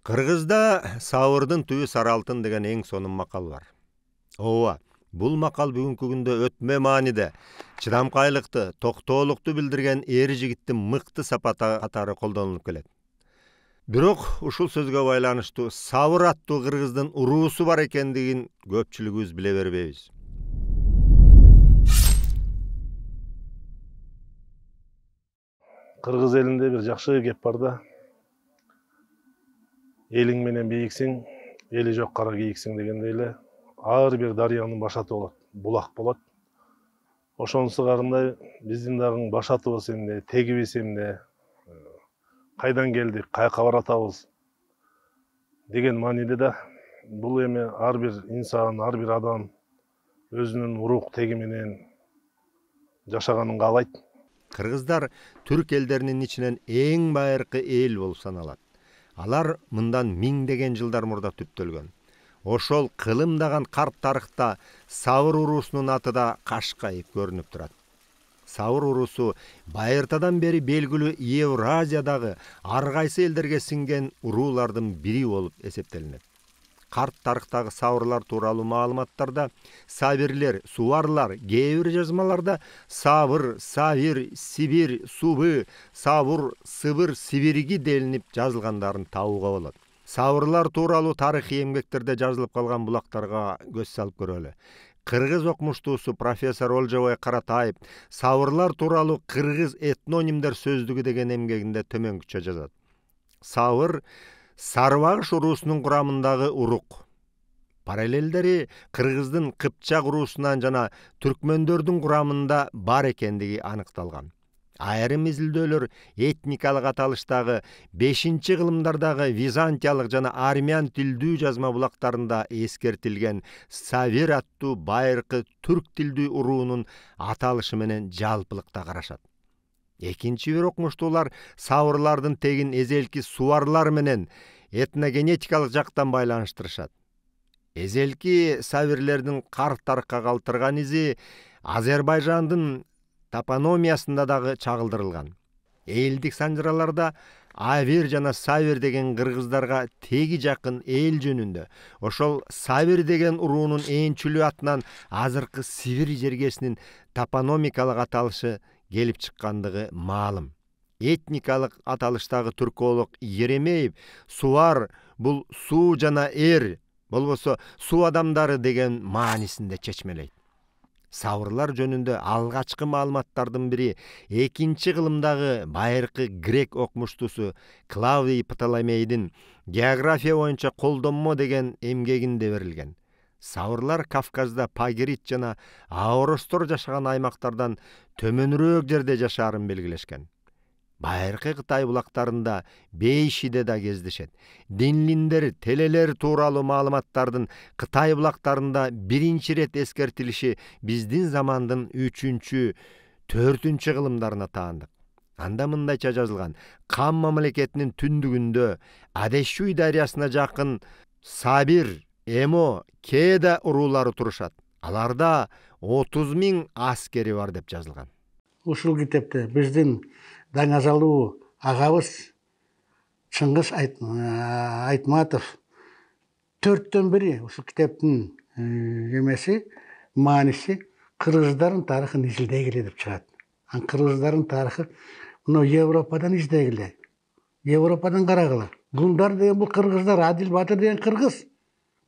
Кыргызда сабырдын түбү сары алтын деген эң сонун макал бар. Ооба, бул макал бүгүнкү күндө өтмө мааниде чыдамкайлыкты, токтоолукту билдирген эр жигиттин мыкты сапаты катары колдонулуп келет. Бирок ушул сөзгө байланыштуу сабыр аттуу кыргыздын уруусу бар экендигин көпчүлүгүбүз биле бербейбиз. Кыргыз элинде бир жакшы кеп бар да. Элиң менен бийиксиң, эли жок кара кийиксиң дегендей эле ар бир дарыянын башаты болот, булак болот. Ошонусу карындай биздин дагы башатыбыз эмне, тегибиз эмне, кайдан келдик, каяка баратабыз деген мааниде да бул эми ар бир инсан, ар бир адам өзүнүн урук теги менен жашаганын каалайт. Кыргыздар түрк элдеринин ичинен эң байыркы эл болуп саналат. Алар мындан миңдеген жылдар мурда түптөлгөн. Ошол кылымдаган карт тарыхта Сабыр уруусунун аты да кашкайып көрүнүп турат. Сабыр уруусу байыртадан бери белгилүү Евразиядагы ар кайсы элдерге сиңген уруулардын бири болуп эсептелинет. Карт тарыхтагы сабырлар тууралуу маалыматтарда сабирлер, суварлар, кээ бир жазмаларда сабыр, сабир, сибир, субы, сабур, сыбыр, сибирги делинип жазылгандарын табууга болот. Сабырлар тууралуу тарыхый эмгектерде жазылып калган булактарга көз салып көрөлү. Кыргыз окумуштуусу профессор Олжобой Каратаев сабырлар тууралуу кыргыз этнонимдер сөздүгү деген эмгегинде төмөнкүчө жазат. Сабыр Сарыбагыш уруусунун курамындагы урук. Параллелдери кыргыздын Кыпчак уруусунан жана түркмөндөрдүн курамында бар экендиги аныкталган. Айрым изилдөөлөр этникалык аталыштагы 5-кылымдардагы византиялык жана армян тилдүү жазма булактарында эскертилген Савир аттуу байыркы түрк тилдүү уруунун аталышы менен жалпылыкта карашат. Экинчи бир окумуштуулар сабырлардын тегин эзелки суварлар менен этногенетикалык жактан байланыштырышат. Эзелки сабирлердин карт тарыхка калтырган изи Азербайжандын топономиясында дагы чагылдырылган. Элдик санжыраларда Авир жана Савир деген кыргыздарга теги жакын эл жөнүндө, ошол Савир деген уруунун энчүлүү атынан азыркы Сибир жергесинин топономикалык аталышы келип чыккандыгы маалым. Этникалык аталыштагы түрколог Еремеев сувар бул суу жана эр, болбосо суу адамдары деген маанисинде чечмелейт. Сабырлар жөнүндө алгачкы маалыматтардын бири 2-кылымдагы байыркы грек окумуштуусу Клавдий Птоломейдин география боюнча колдонмо деген эмгегинде берилген. Сабырлар Кавказда Пагирит жана Аоростор жашаган аймактардан төмөнүрөөк жерде жашаарын белгилешкен. Байыркы Кытай булактарында Бейшиде да кездешет. Динлиндер, телелер тууралуу маалыматтардын Кытай булактарында биринчи рет эскертилиши биздин замандын 3-4 кылымдарына таандык. Анда мындайча жазылган: Кам мамлекетинин түндүгүндө Адешуй дарыясына жакын Сабир, Эмо, Кеда уруулары турушат. Аларда 30 000 аскери бар деп жазылган. Ушул китепте биздин даңазалуу агабыз Чыңгыз Айтматов 4-төн бири ушул китептин эмеси, мааниси кыргыздардын тарыхын изилдегиле деп чыгат. Кыргыздардын тарыхы мына Европадан издегиле. Европадан карагыла. Гундар деген бул кыргыздар, Адил Батыр деген кыргыз.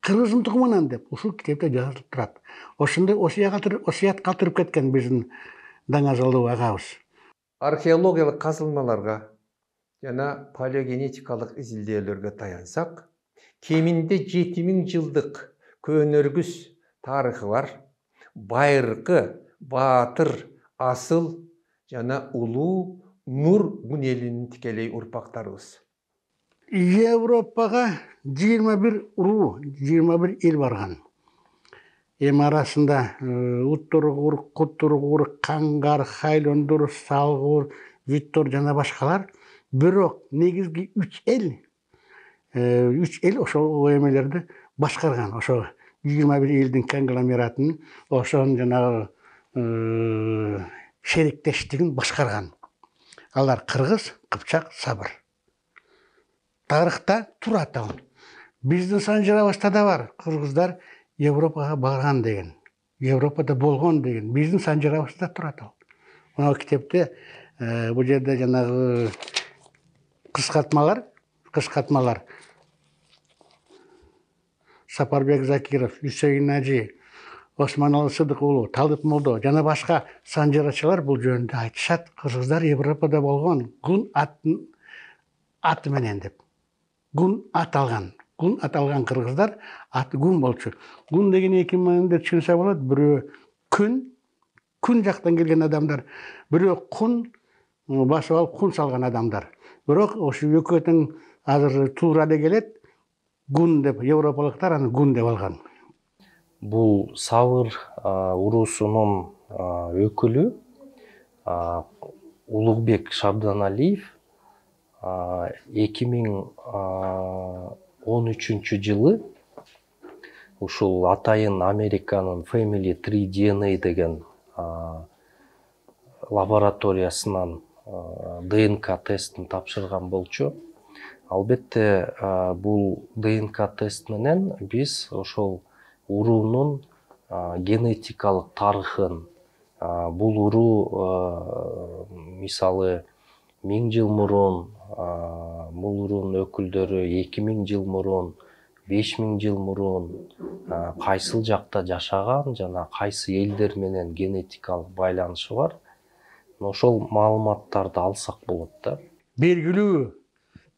Кыргыздын тугумунан деп ушул китепте жазылып турат. Ошондой осуят калтырып кеткен биздин даңазалуу агабыз. Археологиялык казылмаларга жана палеогенетикалык изилдөөлөргө таянсак, кеминде 7000 жылдык көөнөргүс тарыхы бар байыркы баатыр, асыл жана улуу Нур Гун элинин тикелей урпактарыбыз. Европага 21 уруу, 21 эл барган. Эми арасында Уттургур, Куттургур, Кангар, Хайлондур, Салгур, Виттор жана башкалар. Бирок негизги 3 эл ошол эмелерди башкарган. Ошо 21 элдин конгломератын, ошонун жанагы шериктештигин башкарган. Алар Кыргыз, Кыпчак, Сабыр. тарыхта турат ал. Биздин санжырабызда да бар. Кыргыздар Европага барган деген, Европада болгон деген биздин санжырабызда турат ал. Мына китепте бул жерде жанагы кыскартмалар Сапарбек Закиров, Үсейин Ажи, Османалы Сыдык уулу, Талып Молдо жана башка санжырачылар бул жөнүндө айтышат. Кыргыздар Европада болгон, гун аты менен деп. Гун аталган кыргыздар аты гун болчу. Гун деген эки маанинде түшүнсө болот. Бирөө күн жактан келген адамдар, бирөө кун басып алып кун салган адамдар. Бирок ошо экөөтүн азыр туура эле келет. Гун деп европалыктар аны гун деп алган. Бул Сабыр уруусунун өкүлү Улугбек Шабданалиев 2013 жылы ушул атайын Американын Family Tree DNA деген лабораториясынан ДНК тестин тапшырган болчу. Албетте бул ДНК тест менен биз ошол уруунун генетикалык тарыхын, бул уруу мисалы 1000 жыл мурун, бул уруунун өкүлдөрү 2000 жыл мурун, 5000 жыл мурун кайсыл жакта жашаган жана кайсы элдер менен генетикалык байланышы бар. Ошол маалыматтарды алсак болот да. Белгилүү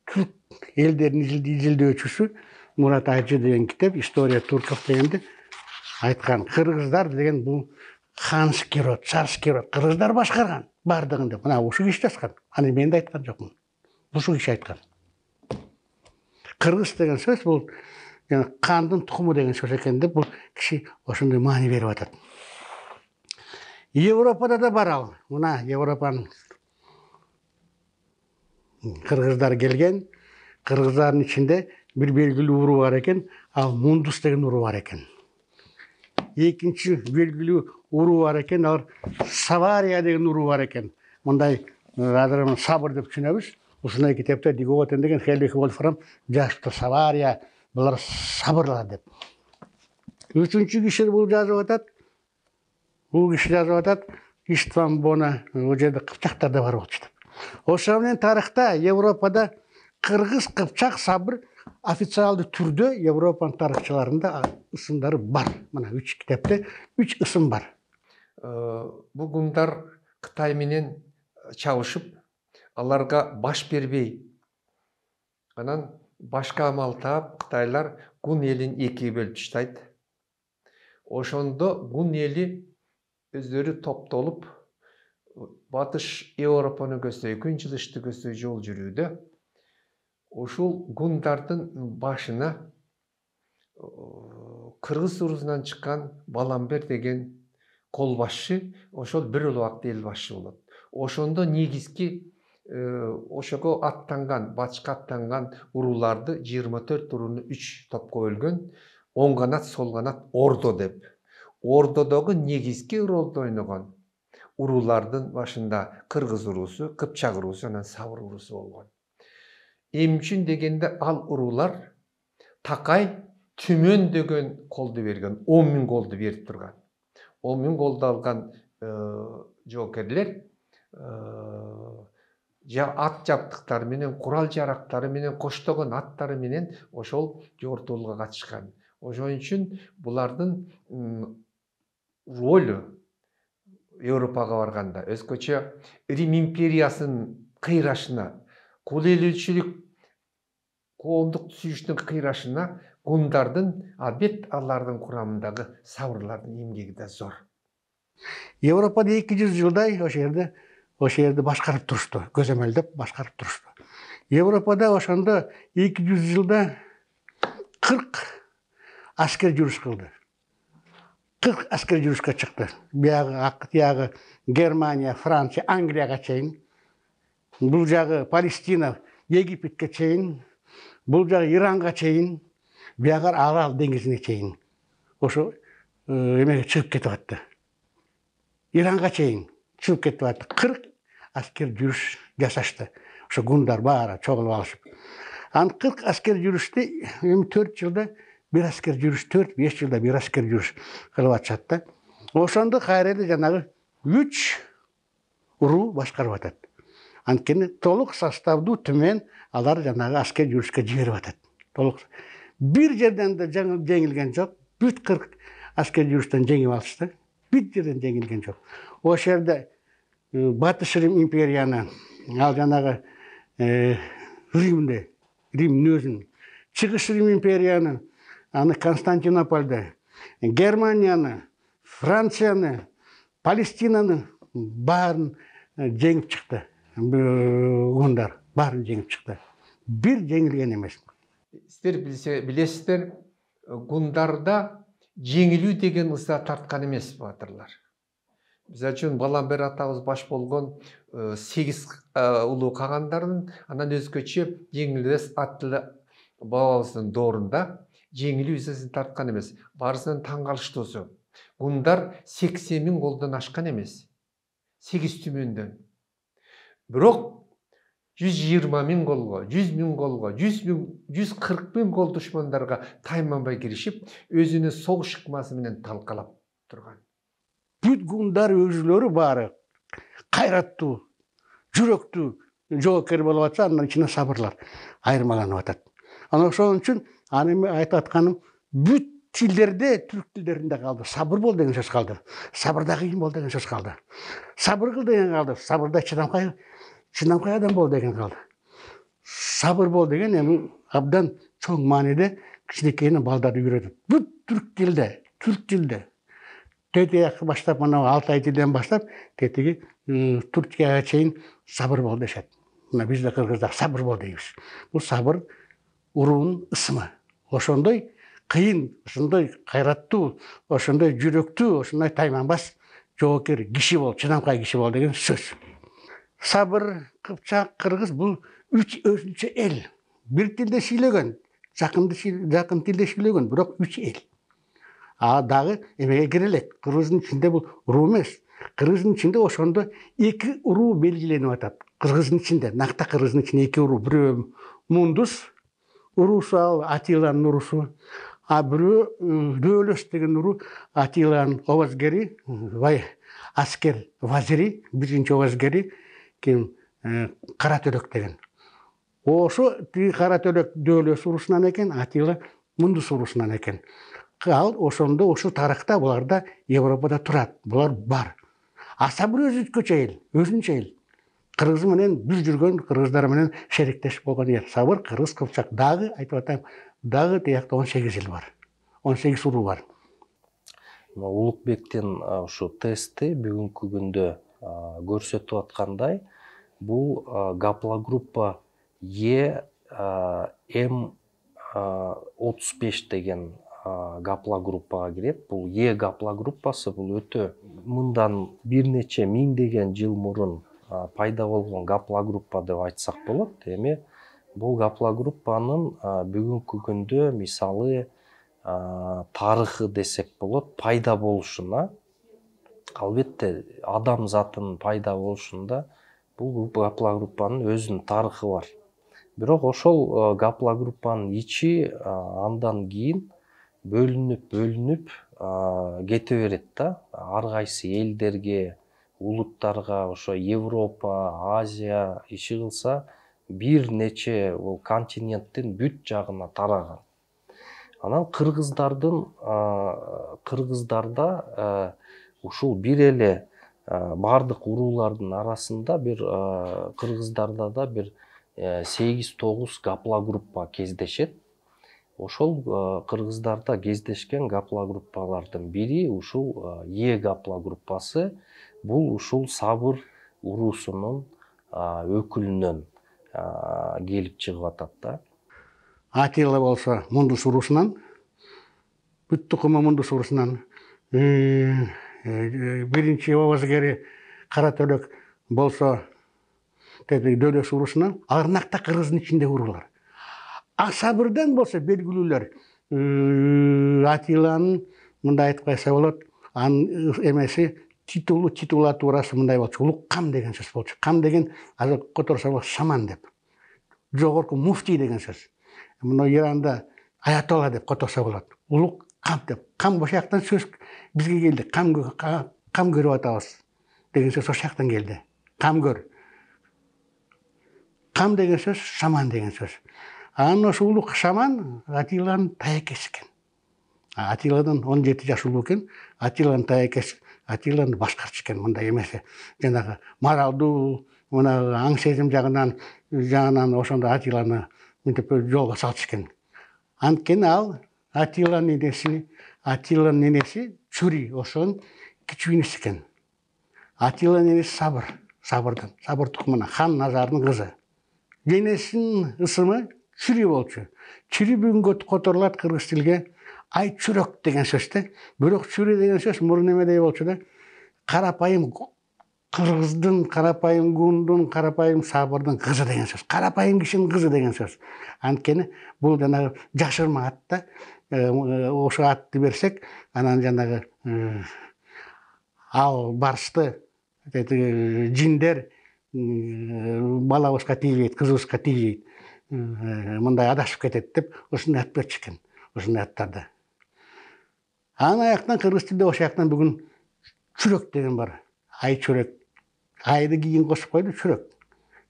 түрк элдеринин изилдөөчүсү Мурат Ажы деген китеп, история турков дегенде айткан. Кыргыздар деген бул ханский род, царский род. Кыргыздар башкарган бардыгын деп. Мына ушул киши жазган. Аны мен да айткан жокмун. Ушул киши айткан. Кыргыз деген сөз бул кандын тукуму деген сөз экен деп бул киши ошондой маани берип атат. Европада да бар ал. Мына Европанын кыргыздар келген. Кыргыздардын ичинде bir belgili uruu var eken, al Mundus деген uruu var eken. Ekинчи belgili uruu var eken, al Savaria деген uruu var eken. Мындай адырын сабыр деп түшүнөбүз. Ушундай китепте Диготен деген Хельвиг Вольфрам жазыпты. Савария булар сабырлар деп. Үчүнчү киши бул жазып атат. Бул киши жазып атат. Иштван Бона, о жерде кыпчактар да бар болчу деп. Ошо менен тарыхта Европада кыргыз кыпчак сабыр официалдуу түрдө Европанын тарыхчыларында ысымдары бар. Мына 3 китепте 3 ысым бар. Бул гундар Кытай менен чабышып, аларга баш бербей, анан башка амал таап Кытайлар гун элин экиге бөлүп таштайт. Ошондо гун эли өздөрү топтолуп Батыш Европаны көздөй, күнчылышты көздөй жол жүрүүдө. Ошол гундардын башына Кыргыз урусунан чыккан Баламбер деген кол башчы, ошол бир эле убакта эл башчы болот. Ошондо негизги ошого аттанган, батышка аттанган урууларды 24 урууну 3 топко бөлгөн. Оң канат, сол канат ордо деп. Ордодогу негизги ролду ойногон уруулардын башында Кыргыз уруусу, Кыпчак уруусу, анан Сабыр уруусу болгон. Эми үчүн дегенде ал уруулар Такай Түмөн деген колду берген, 10.000 голду берип турган. 10.000 голду алган жоокерлер ат жабдыктары менен, курал жарактары менен, коштогон аттары менен ошол жортуулукка катышкан. Ошон үчүн булардын ролу Европага барганда өзгөчө Рим империясынын кыйрашына, кул элүүчүлүк, коомдук түзүлүштүн кыйрашына гундардын, албет алардын курамындагы сабырлардын эмгеги да зор. Европада 200 жылдай ошо жерде башкарып турушту, көзөмөлдөп башкарып турушту. Европада ошондо 200 жылда 40 аскер жүрүш кылды. 40 аскер жүрүшкө чыкты. Биягы Германия, Франция, Англияга чейин. Бул жагы Палестина, Египетке чейин. Бул жагы Иранга чейин. Биягы Арал деңизине чейин. Ошо эмеге чыгып кетип атты. Иранга чейин чыгып кетип атты. 40 аскер жүрүш жасашты. Ошо гундар баары чогулуп алышып. Ан 40 asker жүріште 4 жылда bir asker жүріш, 4-5 жылда bir asker жүріш кылып атышат да. Ошондо кайрылы жанагы 3 уруу башкарып атат. Анткени толук составдуу түмен алар жанагы asker жүрүшкө жиберип атат. Толук. Bir жерден да жеңилген жок. Бүт 40 asker жүрүштөн жеңип алышты. Bir жерден жеңилген жок. Ошол жерде Батыш Рим империяны, ал жанагы Римде, Римдин өзүн, Чыгыш Рим империяны, аны Константинопольды, Германияны, Францияны, Палестинаны баарын жеңип чыкты. Гундар баарын жеңип чыкты. Bir жеңилген эмес. Сіздер білесіздер, гундарда жеңілу деген ыза тарткан емес батырлар. Биза үчүн Баламбер атабыз баш болгон 8 улуу кагандардын анан өзгөчө жеңилбес аттылы бабабыздын доорунда жеңилүү ызасын тарткан эмес. Барысынан таң калыштуусу. Гундар 80 000 колдон ашкан эмес. 8 түмөндөн. Бирок 120 000 колго, 100 000 колго, 140 000 кол душмандарга тайманбай киришип, өзүнүн согуш ыкмасы менен талкалап турган. Бүт гундар өзүлөрү баары кайраттуу, жүрөктүү жоокер болуп атса, анын ичинде сабырлар айырмаланып атат. Анан ошон үчүн аны мен айтып атканым, бүт тилдерде, түрк тилдеринде калды. Сабыр бол деген сөз калды. Сабырда кыйын бол деген сөз калды. Сабыр кыл деген калды. Сабырда чыдамкай адам бол деген калды. Сабыр бол деген эми абдан чоң мааниде кичинекейинен балдарды үйрөтөт. Бүт түрк тилде. Тетияк баштап, мына Алтай тилден баштап, тетиги Туркияга чейин сабыр бол дешет. Мына бизде кыргыздар сабыр бол дейбиз. Бул сабыр уруунун ысымы. Ошондой кыйын, ошондой кайраттуу, ошондой жүрөктүү, ошондой тайманбас жоокер киши бол, чыдамкай киши бол деген сөз. Сабыр, Кыпчак, кыргыз бул 3 өзүнчө эл. Bir tilde сүйлөгөн, жакын tilde сүйлөгөн, бирок 3 эл. Дагы эмеге кирелек. Кыргыздын ичинде бул уруу эмес. Кыргыздын ичинде ошондо 2 уруу белгиленип атат. Кыргыздын ичинде, накта кыргыздын ичинде 2 уруу. Бирөө Мундус уруусу, ал Атиланын уруусу. Бирөө Дөөлөс деген уруу, Атиланын обозгери, аскер вазири, биринчи обозгери ким Кара Төлөк деген. Ошо Кара Төлөк Дөөлөс уруусунан экен, Атила Мундус уруусунан экен. Ал ошондо ошо тарыхта буларда Европада турат. Булар бар. Сабыр өзүнчө эл. Кыргыз менен бир жүргөн, кыргыздар менен шериктеш болгон эл. Сабыр, кыргыз, Кыпчак дагы айтып атам, дагы тиякта 18 эл бар. 18 уруу бар. Улукбектин ушу тести бүгүнкү күндө көрсөтүп аткандай, бул гаплогруппа М35 деген гаплогруппага кирет. Бул гаплогруппасы бул өтө мындан бир нече миңдеген жыл мурун пайда болгон гаплогруппа деп айтсак болот. Эми бул гаплогруппанын бүгүнкү күндө мисалы тарыхы десек болот, пайда болушуна, албетте адам затынын пайда болушунда бул гаплогруппанын өзүнүн тарыхы бар. Бирок ошол гаплогруппанын ичи андан кийин бөлүнүп кете берет да. Ар кайсы элдерге, улуттарга, ошо Европа, Азия иши кылса, бир нече континенттин бүт жагына тараган. Анан кыргыздарда ушул бир эле бардык уруулардын арасында бир кыргыздарда да бир 8-9 гаплогруппа кездешет. Ошол кыргыздарда кездешкен гаплогруппалардын бири ушул гаплогруппасы. Бул ушул Сабыр уруусунун өкүлүнөн келип чыгып атат да. Атила болсо Мундус уруусунан, бүт тукуму Мундус уруусунан, биринчи обозгери Кара Төлөк болсо Дөөлөс уруусунан, алар накта кыргыздын ичинде уруулар. Сабырдан болсо белгилүүлөр Атиланын мындай айтып койсо болот, анын эмеси титулатурасы мындай болчу, улук кам деген сөз болчу. Кам деген азыр которсо болот шаман деп. жогорку муфтий деген сөз. Мына Иранда аятолла деп котоса болот. Улук кам деп. Кам ошол жактан сөз бизге келди. Кам көрүп атабыз деген сөз ошол жактан келди. Кам көр. Кам деген сөз шаман деген сөз. Анан ошо улук шаман Атиланын таекеси экен. Атиладан 17 жаш улуу экен. Атиланын таекеси Атиланы башкарчу экен, мындай эмесе. Жанагы моралдуу, мына аң сезим жагынан ошондо Атиланы мынтип жолго салчу экен. Анткени ал Атиланын энеси Чури, ошонун кичүүнүсү экен. Атиланын энеси Сабыр тукумунан хан Назардын кызы. Энесинин ысымы Чури болчу. Чури бүгүнгө которулат кыргыз тилге ай чүрөк деген сөз да. Бирок Чури деген сөз мурун эмедей болчу да. Карапайым кыргыздын, карапайым гундун, карапайым Сабырдын кызы деген сөз. Карапайым кишинин кызы деген сөз. Анткени бул жанагы жашырма ат да. Ошо атты берсек, анан жанагы ал барышты жиндер балабызга тийбейт, кызыбызга тийбейт. Мындай адашып кетет деп ушундай ат берчү экен. Ушундай аттарды. Анын аяктан кыргыз тилде ошол жактан бүгүн чүрөк деген бар. Ай чүрөк. Айды кийин кошуп койду чүрөк.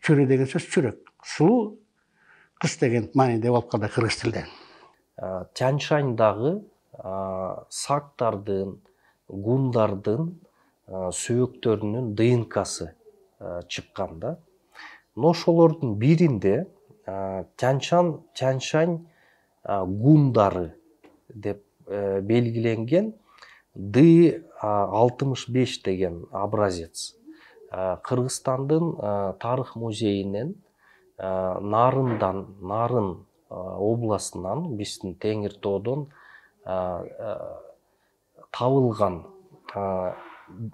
Чүрү деген сөз чүрөк. Сулуу кыз деген мааниде болуп калды кыргыз тилде. Тянь-Шаньдагы сактардын, гундардын сөөктөрүнүн ДНКсы чыккан да. Ошолордун биринде Тянь-Шань гундары деп белгиленген Д-65 деген образец. Кыргызстандын тарых музейинен Нарын областынан, биздин Теңир тоодон табылган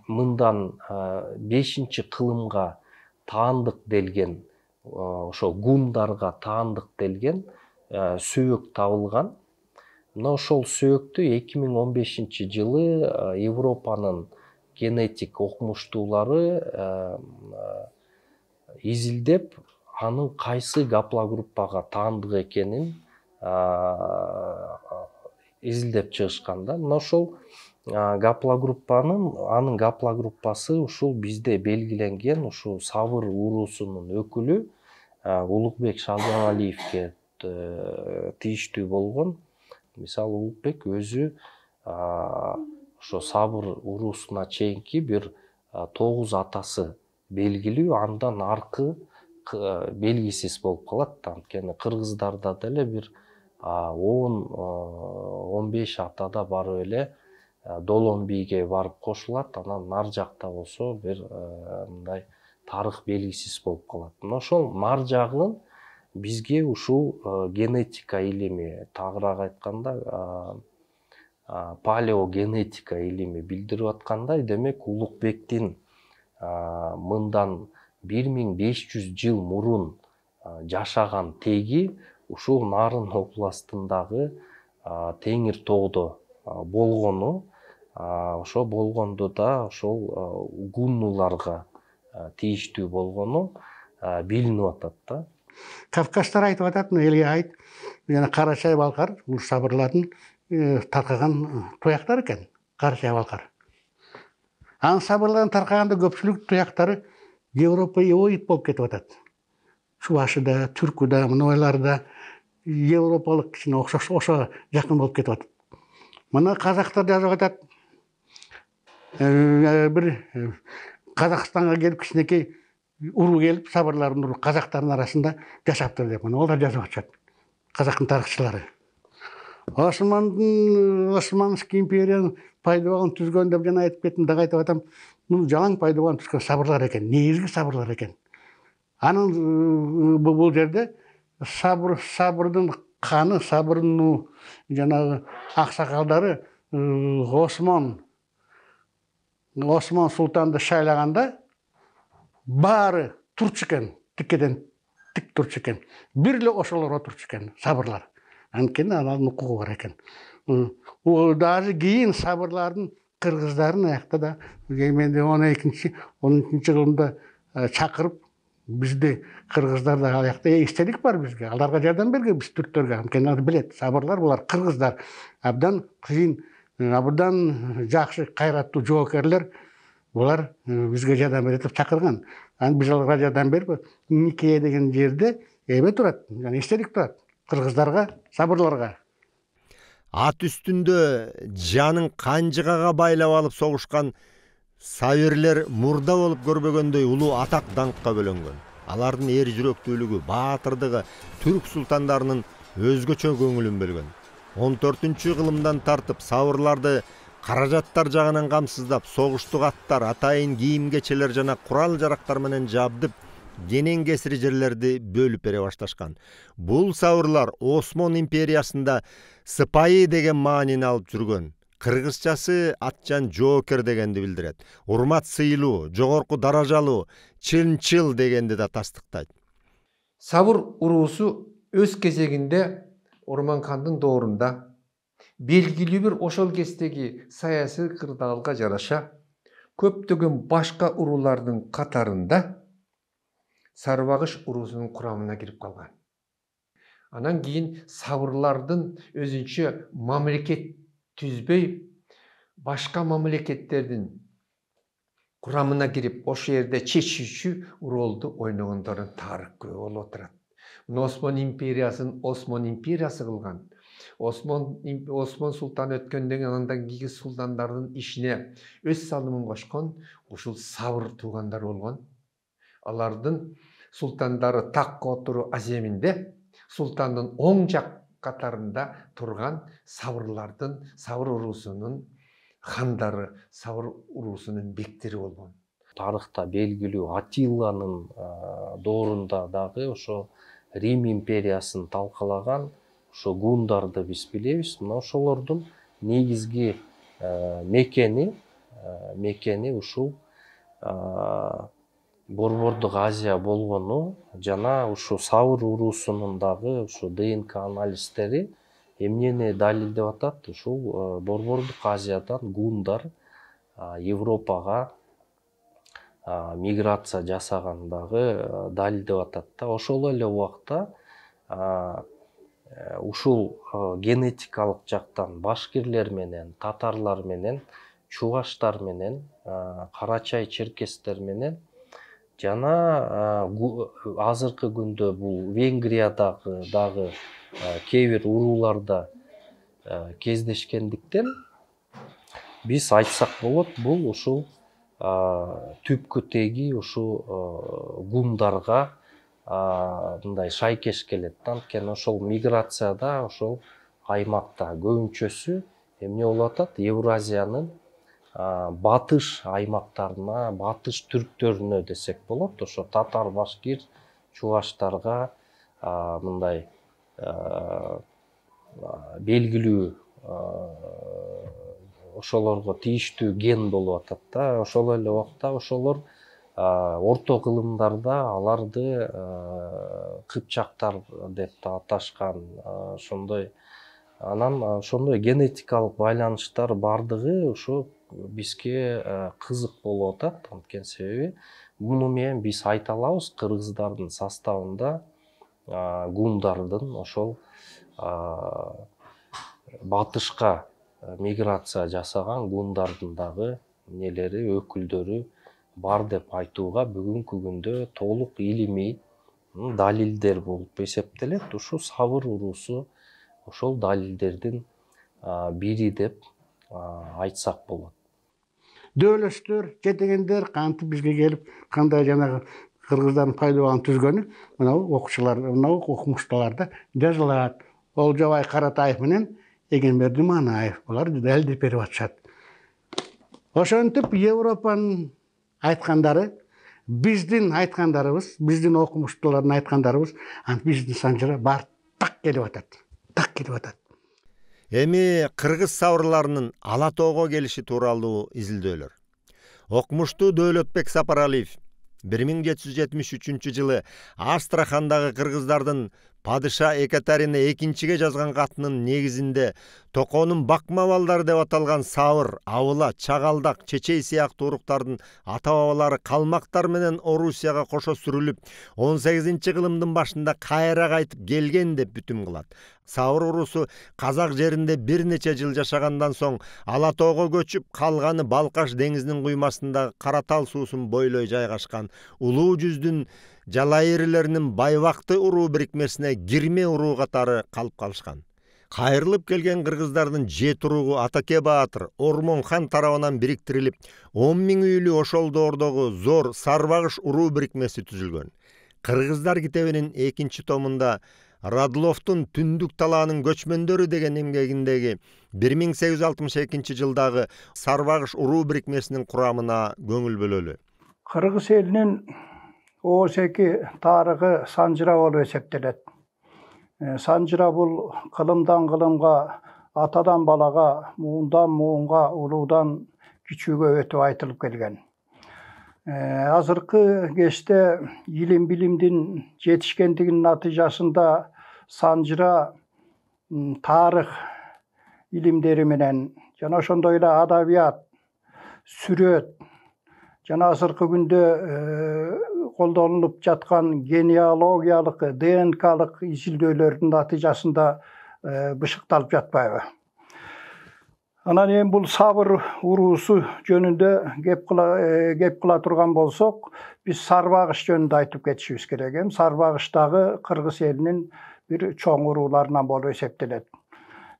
мындан 5-кылымга таандык делген, ошо гундарга таандык делген сөөк табылган. Мына ошол сөөктү 2015 жылы Европанын генетик окумуштуулары изилдеп, анын кайсы гаплогруппага таандык экенин изилдеп чыгышкан да. Мына ошол анын гаплогруппасы ушул бизде белгиленген ушул Сабыр уруусунун өкүлү Улукбек Шалжамалиевке тийиштүү болгон. Мисалы Улукбек өзү ошо Сабыр уруусуна чейинки бир 9 атасы белгилүү, андан аркы белгисиз болуп калат. Анткени кыргыздарда деле бир 10-15 атада барып эле Долон бийге барып кошулат, анан нар жакта болсо бир мындай тарых белгисиз болуп калат. Мына ошол нар жагын бизге ушул генетика илими, тагыраак айтканда палеогенетика илими билдирип аткандай, демек Улукбектин мындан 1500 жыл мурун жашаган теги ушул Нарын областындагы Теңир тоодо болгону, ошо болгондо да ошол гуннуларга тийиштүү болгону билинип атат да. Кавказдар айтып атат, элге айт, жана Карачай Балкар, бул Сабырлардын таркаган туяктары экен, Карачай Балкар. Анын Сабырлардын таркаганда көпчүлүк туяктары европеоид болуп кетип атат. Чувашыда, Түркүдө, мыналарда европалык кичине окшош, ошо жакын болуп кетип атат. Мына казактар жазып атат, бир Казакстанга келип кичинекей уруу келип, Сабырлардын уруу казактардын арасында жашаптыр деп. Мына олар жазып атышат. Казактын тарыхчылары. Османский империянын пайдубагын түзгөн деп жана айтып кеттим, дагы айтып атам. Муну жалаң пайдубагын түзгөн Сабырлар экен, негизги Сабырлар экен. Анын бул жерде Сабырдын каны, Сабырдын жанагы аксакалдары Осман султанды шайлаганда баары турчу экен, тиккеден тик турчу экен. Бир эле ошолор отурчу экен, Сабырлар. Анткени анын укугу бар экен. Даже кийин Сабырлардын кыргыздарын аякта да менде 12-13 жылында чакырып Бизде кыргыздарда аякта эчтелик бар бизге. Аларга жардам берген биз түрктөргө. Анткени алар билет, сабырлар булар кыргыздар. Абдан кыйын, абдан жакшы, кайраттуу жоокерлер. Булар бизге жардам берет деп чакырган. Анан биз аларга жардам берип, Нике деген жерде эбе турат, яны эчтелик турат. Кыргыздарга, сабырларга. Ат үстүндө жанын канжыгага байлап алып согушкан сабирлер мурда болуп көрбөгөндөй улуу атак даңкка бөлөнгөн. Алардын эр жүрөктүүлүгү, баатырдыгы түрк султандарынын өзгөчө көңүлүн бөлгөн. 14-кылымдан тартып сабырларды каражаттар жагынан камсыздап, согуштук аттар, атайын кийим-кечелер жана курал-жарактар менен жабдып, кенен кесири жерлерди бөлүп бере башташкан. Бул сабырлар Осмон империясында сыпайы деген маанини алып жүргөн. Кыргызчасы атчан жоокер дегенди билдирет. Урмат сыйлуу, жогорку даражалуу, чынчыл дегенди да тастыктайт. Сабыр уруусу өз кезегинде Орманкандын доорунда белгилүү бир ошол кездеги саясий кырдаалга жараша көптөгөн башка уруулардын катарында Сарыбагыш уруусунун курамына кирип калган. Анан кийин сабырлардын өзүнчө мамлекет түзбөй, башка мамлекеттердин курамына кирип, ошол жерде чечүүчү ролду ойногондордун тарыхы болуп отурат. Муну Осман империясын Осман империясы кылган. Осман султаны өткөндөн кийин андан кийинки султандардын ишине өз салымын кошкон ушул сабыр туугандар болгон. Алардын султандары такка отуруу аземинде султандын оң жак катарында турган сабырлардын, сабыр уруусунун хандары, сабыр уруусунун бектери болгон. Тарыхта белгилүү Атилланын доорунда дагы ошо Рим империясын талкалаган ошо гундарды биз билебиз. Мына ошолордун негизги мекени ушул Борбордук Азия болгону жана ушу сабыр уруусунун дагы ушу ДНК анализдери эмнени далилдеп атат? Ушул Борбордук Азиядан гундар Европага миграция жасаган дагы далилдеп атат да. Ошол эле убакта ушул генетикалык жактан башкирлер менен, татарлар менен, чугаштар менен, карачай черкестер менен жана азыркы күндө бул Венгриядагы дагы кээ бир урууларда кездешкендиктен биз айтсак болот, бул ушул түпкү теги ушул гундарга мындай шайкеш келет. Анткени ошол миграцияда ошол аймакта көбүнчөсү эмне болуп атат? Евразиянын батыш аймактарына, батыш түрктөрүнө десек болот. Ошо татар, башкир, чугаштарга мындай белгилүү ошолорго тийиштүү ген болуп атат да. Ошол эле убакта ошолор орто кылымдарда аларды кыпчактар деп аташкан. Ошондой анан ошондой генетикалык байланыштар бардыгы ушу бизге кызык болуп атат. Анткени себеби муну менен биз айта алабыз, кыргыздардын составында гундардын ошол батышка миграция жасаган гундардын дагы нелери, өкүлдөрү бар деп айтууга бүгүнкү күндө толук илимий далилдер болуп эсептелет. Ушу сабыр уруусу ошол далилдердин бири деп айтсак болот. Дөөлөштөр, жетегендер кантип бизге келип, кандай жанагы кыргыздардын пайдаланып түзгөнү мына окуучулар, мына окумуштууларда жазылат. Олжобай Каратаев менен Эгенберди Манаев булар далилдеп берип атышат. Ошентип Европанын айткандары, биздин айткандарыбыз, биздин окумуштуулардын айткандарыбыз, биздин санжыра бар так келип атат. Так келип атат. Эми кыргыз сабырларынын Ала тоого келиши тууралуу изилдөөлөр. Окумуштуу Дөөлөтбек Сапаралиев 1773 жылы Астрахандагы кыргыздардын Падыша Екатерина экинчиге жазган катынын негизинде токонун бакма балдары деп аталган сабыр, абыла, чагалдак, чечей сыяктуу уруктардын ата-бабалары калмактар менен Орусияга кошо сүрүлүп, 18-кылымдын башында кайра кайтып келген деп бүтүм кылат. Сабыр урусу Казак жеринде бир нече жыл жашагандан соң Ала тоого көчүп, калганы Балкаш деңизинин куймасындагы Каратал суусун бойлой жайгашкан улуу жүздүн жалайырлеринин Байбакты уруу бирикмесине Кирме уруу катары калып калышкан. Кайрылып келген кыргыздардын жет уругу Атаке Баатыр Ормон хан тарабынан бириктирилип, 10 000 үйлүү Ошолдоордогу зор Сарбагыш уруу бирикмеси түзүлгөн. Кыргыздар китебинин 2-томунда Радловдун Түндүк талаанын көчмөндөрү деген эмгегиндеги 1862 жылдагы Сарбагыш уруу бирикмесинин курамына көңүл бөлөлү. Кыргыз элинин ООС-ки тарыхы санжыра болуп эсептелет. Санжыра бул кылымдан кылымга, атадан балага, муундан муунга, улуудан кичүүгө өтүп айтылып келген. Азыркы кечте илим билимдин жетишкендигинин натыйжасында санжыра тарых илимдери менен жана ошондой эле адабият, сүрөт жана азыркы күндө колдонулуп жаткан генеалогиялык, ДНК-лык изилдөөлөрдүн натыйжасында бышыкталып жатпайбы. Анан эми бул Сабыр уруусу жөнүндө кеп кыла турган болсок, биз Сарбагыш жөнүндө айтып кетишибиз керек. Сарбагыш дагы Кыргыз элинин бир чоң урууларынан болуп эсептелет.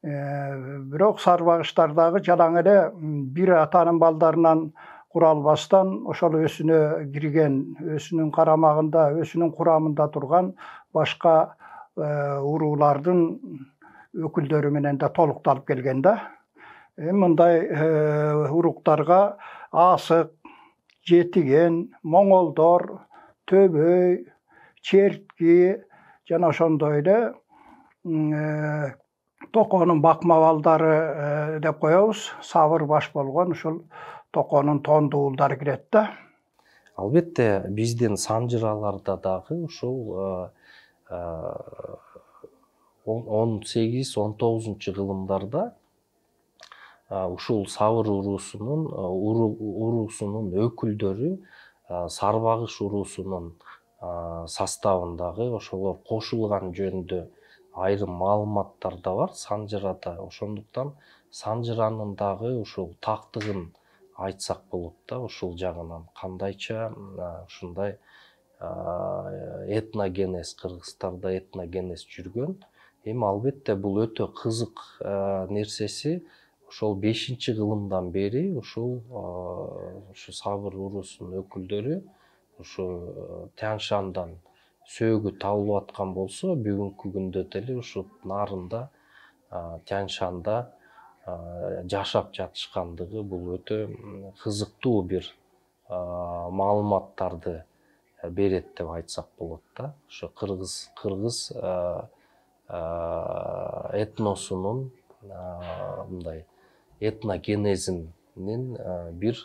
Бирок Сарбагыштар дагы жалаң эле бир атанын балдарынан куралбастан ошол өзүнө кирген, өзүнүн карамагында, өзүнүн курамында турган башка уруулардын өкүлдөрү менен да толукталып келген да. Мындай уруктарга Асык, Жетиген, Моңолдор, Төбөй, Чертки жана ошондой эле Токонун бакма балдары деп коебуз. Сабыр баш болгон ушул Токонун тондуу уулдары кирет да. Албетте биздин санжыраларда дагы ушул 18-19 кылымдарда ушул Сабыр уруусунун өкүлдөрү Сарбагыш уруусунун составындагы ошолор кошулган жөнүндө айрым маалыматтар да бар санжырада. Ошондуктан санжыранын дагы ушул тактыгын айтсак болот да, ушул жагынан кандайча ушундай этногенез, Кыргыздарда этногенез жүргөн. Эми албетте бул өтө кызык нерсеси. Ошол 5-кылымдан бери ушул Сабыр уруусунун өкүлдөрү ушу Тянь-Шандан сөөгү табылып аткан болсо, бүгүнкү күндө деле ушу нарында Тянь-Шанда жашап жатышкандыгы бул өтө кызыктуу бир маалыматтарды берет деп айтсак болот да. Ошо кыргыз этносунун мындай этногенезинин бир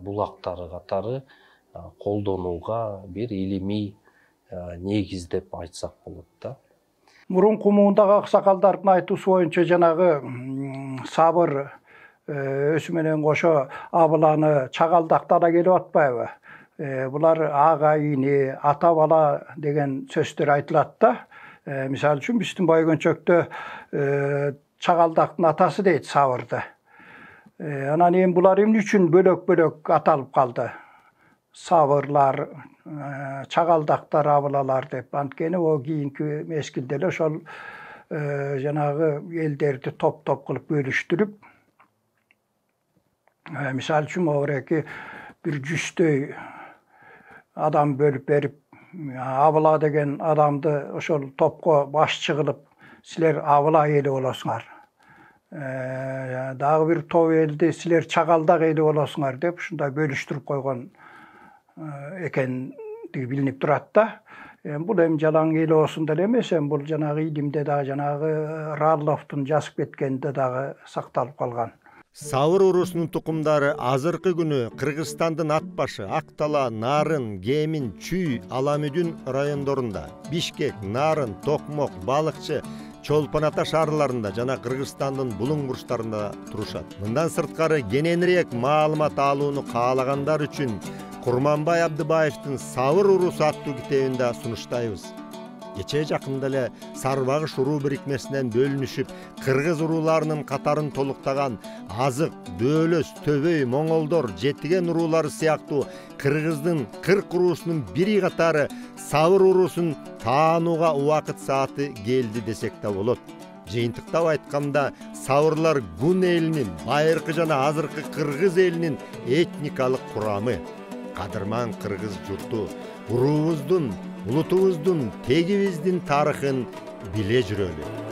булактары катары колдонууга бир илимий негиз деп айтсак болот да. Мурунку муундагы аксакалдардын айтуусу боюнча жанагы Сабыр өзү менен кошо абыланы чагалдактара келип атпайбы? Булар ага ини, ата бала деген сөздөр айтылат да. Мисалы үчүн биздин Бойгөнчөктө чагалдактын атасы дейт Сабырды. Анан эми булар эмне үчүн бөлөк-бөлөк аталып калды? Сабырлар, чагалдактар, абылалар деп. Анткени о кийинки мезгилде эле ошол жанагы элдерди топ-топ кылып бөлүштүрүп, мисалы үчүн могуреки бир 100 адам бөлүп берип, абыла деген адамды ошол топко башчы кылып, силер абыла эли болосуңар. Дагы бир топ элди силер чагалдак эли болосуңар деп ушундай бөлүштүрүп койгон экендиги билинип турат да. Бул эми жалаң эл оосунда эле эмес, бул жанагы илимде дагы жанагы Радловдун жазып кеткенинде дагы сакталып калган. Савыр урусунун тукумдары азыркы күнү Кыргызстандын Ат башы, Актала, Нарын, Кемин, Чүй, Аламүдүн райондорунда, Бишкек, Нарын, Токмок, Балыкчы, Чолпон Ата шаарларында жана Кыргызстандын булуң бурчтарында турушат. Мындан сырткары кененирээк маалымат алууну каалагандар үчүн Курманбай Абдыбаевдин Савыр урусу аттуу китебинде сунуштайбыз. Кечээ жакында эле Сарбагыш уруу бирикмесинен бөлүнүшүп, кыргыз урууларынын катарын толуктаган Азык, Дөөлөс, Төбөй, Моңолдор, Жетиген уруулары сыяктуу Кыргыздын 40 уруусунун бири катары Савыр уруусун таанууга убакыт сааты келди десек да болот. Жыйынтыктап айтканда, савырлар Гун элинин, байыркы жана азыркы кыргыз элинин этникалык курамы. Кадырман кыргыз журту уруубуздун, улутубуздун, тегибиздин тарыхын биле жүрөлү.